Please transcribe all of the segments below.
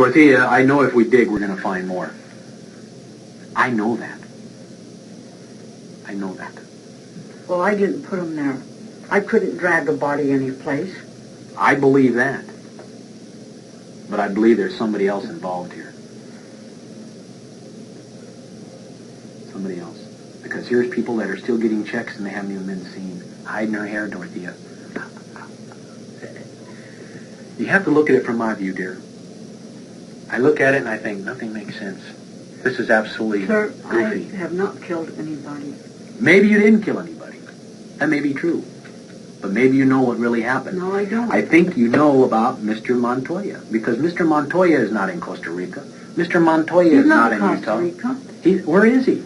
Dorothea, I know if we dig, we're going to find more. I know that. I know that. Well, I didn't put them there. I couldn't drag a body any place. I believe that. But I believe there's somebody else involved here. Somebody else. Because here's people that are still getting checks and they haven't even been seen. Hiding their hair, Dorothea. You have to look at it from my view, dear. I look at it and I think nothing makes sense. This is absolutely Sir, goofy. I have not killed anybody. Maybe you didn't kill anybody. That may be true. But maybe you know what really happened. No, I don't. I think you know about Mr. Montoya. Because Mr. Montoya is not in Costa Rica. Mr. Montoya is not in Costa Utah. Rica. Where is he?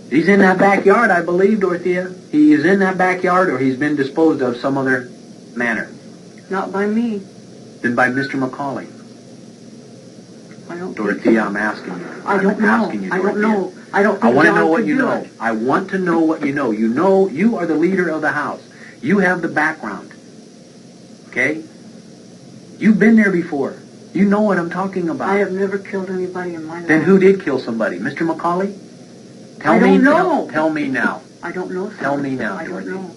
He's in that backyard, I believe, Dorothea. He is in that backyard or he's been disposed of some other manner. Not by me. Then by Mr. Macaulay. I don't. Dorothea, I'm asking you. I don't know. Asking you, I don't Dorothea. know. I don't. I think want to John know what could you do know. it. I want to know what you know. You know, you are the leader of the house. You have the background. Okay? You've been there before. You know what I'm talking about. I have never killed anybody in my life. Then who did kill somebody? Mr. Macaulay? I don't know. Tell me now. I don't know. Sir. Tell me now, I don't Dorothy. know.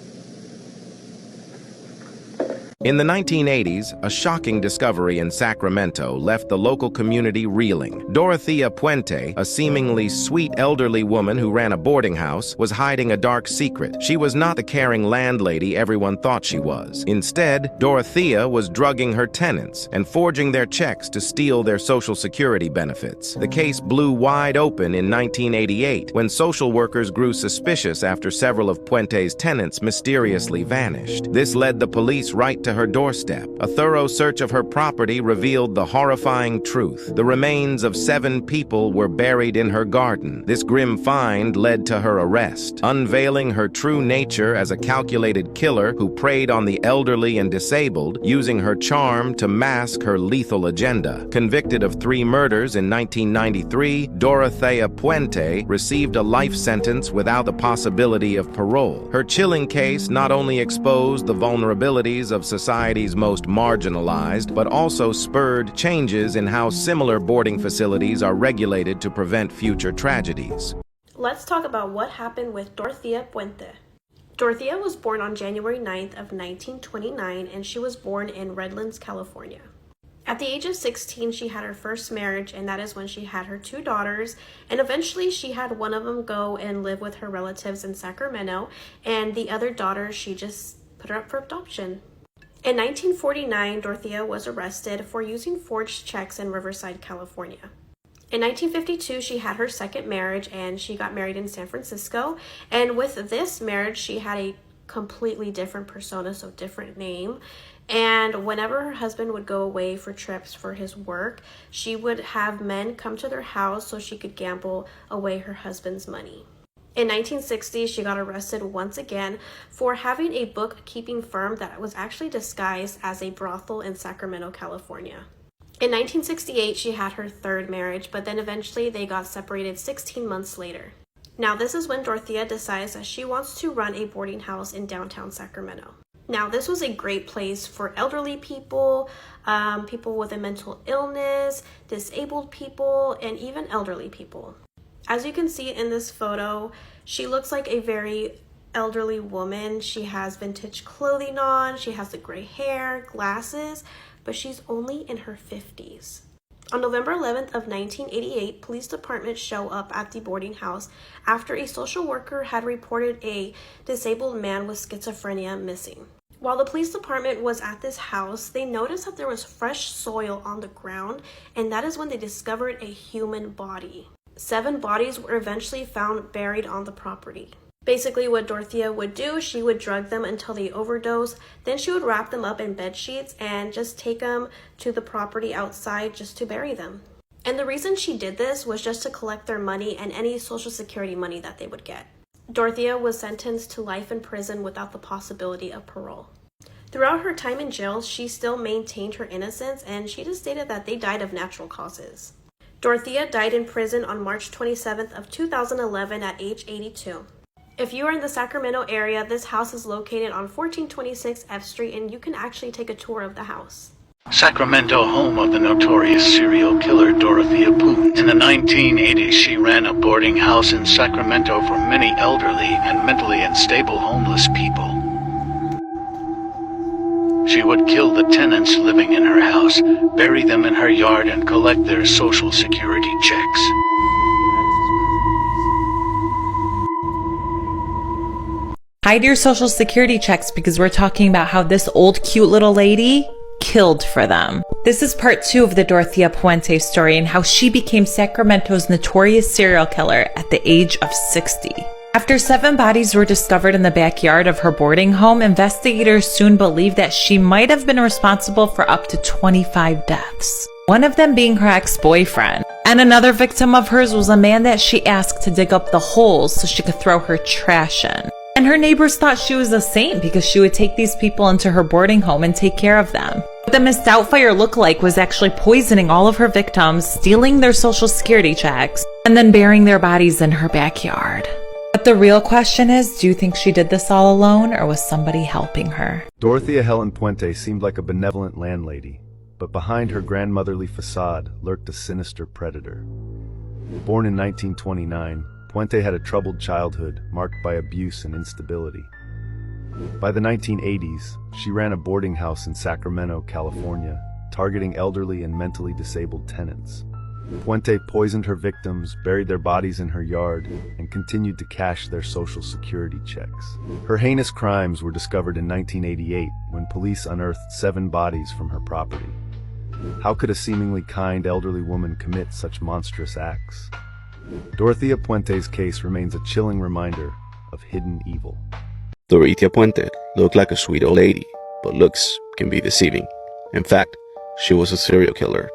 In the 1980s, a shocking discovery in Sacramento left the local community reeling. Dorothea Puente, a seemingly sweet elderly woman who ran a boarding house, was hiding a dark secret. She was not the caring landlady everyone thought she was. Instead, Dorothea was drugging her tenants and forging their checks to steal their Social Security benefits. The case blew wide open in 1988 when social workers grew suspicious after several of Puente's tenants mysteriously vanished. This led the police right to her doorstep. A thorough search of her property revealed the horrifying truth. The remains of 7 people were buried in her garden. This grim find led to her arrest, unveiling her true nature as a calculated killer who preyed on the elderly and disabled, using her charm to mask her lethal agenda. Convicted of 3 murders in 1993, Dorothea Puente received a life sentence without the possibility of parole. Her chilling case not only exposed the vulnerabilities of society's most marginalized, but also spurred changes in how similar boarding facilities are regulated to prevent future tragedies. Let's talk about what happened with Dorothea Puente. Dorothea was born on January 9th of 1929, and she was born in Redlands, California. At the age of 16, she had her first marriage, and that is when she had her 2 daughters, and eventually she had one of them go and live with her relatives in Sacramento, and the other daughter, she just put her up for adoption. In 1949, Dorothea was arrested for using forged checks in Riverside, California. In 1952, she had her second marriage and she got married in San Francisco. And with this marriage, she had a completely different persona, so different name. And whenever her husband would go away for trips for his work, she would have men come to their house so she could gamble away her husband's money. In 1960, she got arrested once again for having a bookkeeping firm that was actually disguised as a brothel in Sacramento, California. In 1968, she had her third marriage, but then eventually they got separated 16 months later. Now, this is when Dorothea decides that she wants to run a boarding house in downtown Sacramento. Now, this was a great place for elderly people, people with a mental illness, disabled people, and even elderly people. As you can see in this photo, she looks like a very elderly woman. She has vintage clothing on, she has the gray hair, glasses, but she's only in her 50s. On November 11th of 1988, police departments show up at the boarding house after a social worker had reported a disabled man with schizophrenia missing. While the police department was at this house, they noticed that there was fresh soil on the ground, and that is when they discovered a human body. 7 bodies were eventually found buried on the property. Basically, what Dorothea would do, she would drug them until they overdosed, then she would wrap them up in bed sheets and just take them to the property outside just to bury them. And the reason she did this was just to collect their money and any Social Security money that they would get. Dorothea was sentenced to life in prison without the possibility of parole. Throughout her time in jail, she still maintained her innocence, and she just stated that they died of natural causes. Dorothea died in prison on March 27th of 2011 at age 82. If you are in the Sacramento area, this house is located on 1426 F Street, and you can actually take a tour of the house. Sacramento, home of the notorious serial killer Dorothea Puente. In the 1980s, she ran a boarding house in Sacramento for many elderly and mentally unstable homeless people. She would kill the tenants living in her house, bury them in her yard, and collect their Social Security checks. Hide your Social Security checks because we're talking about how this old cute little lady killed for them. This is part 2 of the Dorothea Puente story and how she became Sacramento's notorious serial killer at the age of 60. After 7 bodies were discovered in the backyard of her boarding home, investigators soon believed that she might have been responsible for up to 25 deaths. One of them being her ex-boyfriend. And another victim of hers was a man that she asked to dig up the holes so she could throw her trash in. And her neighbors thought she was a saint because she would take these people into her boarding Home and take care of them. But the Miss Doubtfire lookalike was actually poisoning all of her victims, stealing their Social Security checks, and then burying their bodies in her backyard. But the real question is, do you think she did this all alone, or was somebody helping her? Dorothea Helen Puente seemed like a benevolent landlady, but behind her grandmotherly facade lurked a sinister predator. Born in 1929, Puente had a troubled childhood marked by abuse and instability. By the 1980s, she ran a boarding house in Sacramento, California, targeting elderly and mentally disabled tenants. Puente poisoned her victims, buried their bodies in her yard, and continued to cash their Social Security checks. Her heinous crimes were discovered in 1988 when police unearthed 7 bodies from her property. How could a seemingly kind elderly woman commit such monstrous acts? Dorothea Puente's case remains a chilling reminder of hidden evil. Dorothea Puente looked like a sweet old lady, but looks can be deceiving. In fact, she was a serial killer.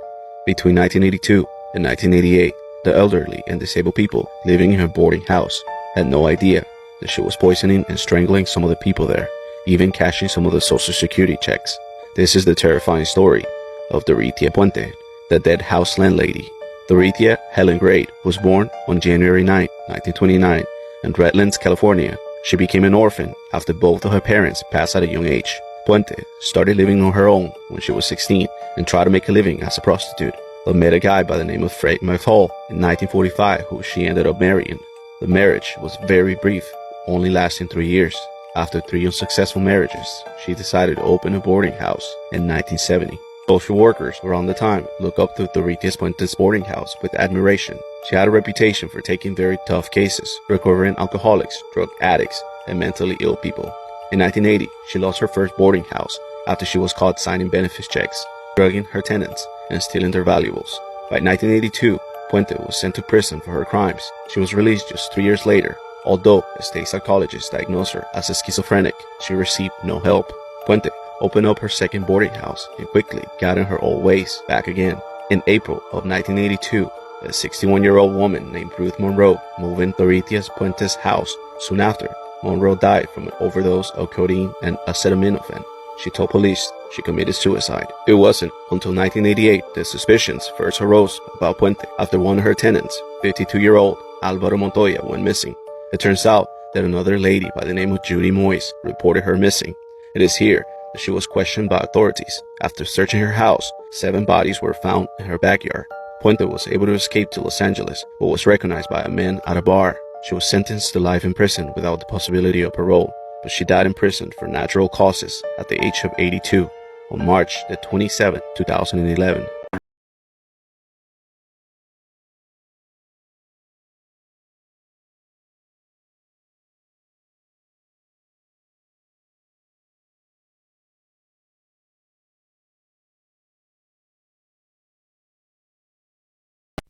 Between 1982 and 1988, the elderly and disabled people living in her boarding house had no idea that she was poisoning and strangling some of the people there, even cashing some of the Social Security checks. This is the terrifying story of Dorothea Puente, the dead house landlady. Dorothea Helen Grade was born on January 9, 1929, in Redlands, California. She became an orphan after both of her parents passed at a young age. Puente started living on her own when she was 16 and tried to make a living as a prostitute, but met a guy by the name of Fred McFall in 1945 who she ended up marrying. The marriage was very brief, only lasting 3 years. After 3 unsuccessful marriages, she decided to open a boarding house in 1970. Social workers around the time looked up to Dorothea Puente's boarding house with admiration. She had a reputation for taking very tough cases, recovering alcoholics, drug addicts, and mentally ill people. In 1980, she lost her first boarding house after she was caught signing benefits checks, drugging her tenants, and stealing their valuables. By 1982, Puente was sent to prison for her crimes. She was released just 3 years later. Although a state psychologist diagnosed her as a schizophrenic, she received no help. Puente opened up her second boarding house and quickly got in her old ways back again. In April of 1982, a 61-year-old woman named Ruth Monroe moved in Dorothea Puente's house. Soon after, Monroe died from an overdose of codeine and acetaminophen. She told police she committed suicide. It wasn't until 1988 that suspicions first arose about Puente after one of her tenants, 52-year-old Alvaro Montoya, went missing. It turns out that another lady by the name of Judy Moyes reported her missing. It is here that she was questioned by authorities. After searching her house, 7 bodies were found in her backyard. Puente was able to escape to Los Angeles, but was recognized by a man at a bar. She was sentenced to life in prison without the possibility of parole, but she died in prison for natural causes at the age of 82 on March the 27th, 2011.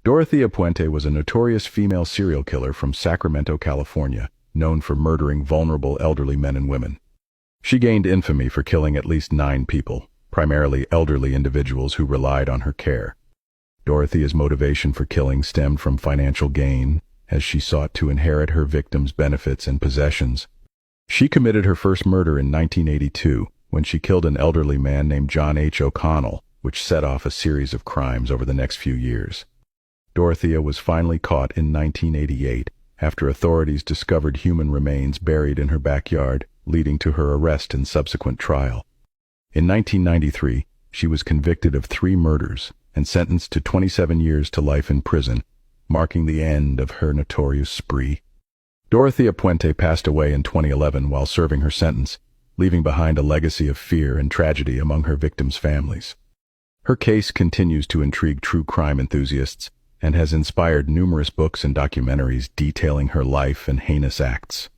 Dorothea Puente was a notorious female serial killer from Sacramento, California, known for murdering vulnerable elderly men and women. She gained infamy for killing at least 9 people, primarily elderly individuals who relied on her care. Dorothea's motivation for killing stemmed from financial gain, as she sought to inherit her victims' benefits and possessions. She committed her first murder in 1982, when she killed an elderly man named John H. O'Connell, which set off a series of crimes over the next few years. Dorothea was finally caught in 1988 after authorities discovered human remains buried in her backyard, leading to her arrest and subsequent trial. In 1993, she was convicted of 3 murders and sentenced to 27 years to life in prison, marking the end of her notorious spree. Dorothea Puente passed away in 2011 while serving her sentence, leaving behind a legacy of fear and tragedy among her victims' families. Her case continues to intrigue true crime enthusiasts and has inspired numerous books and documentaries detailing her life and heinous acts.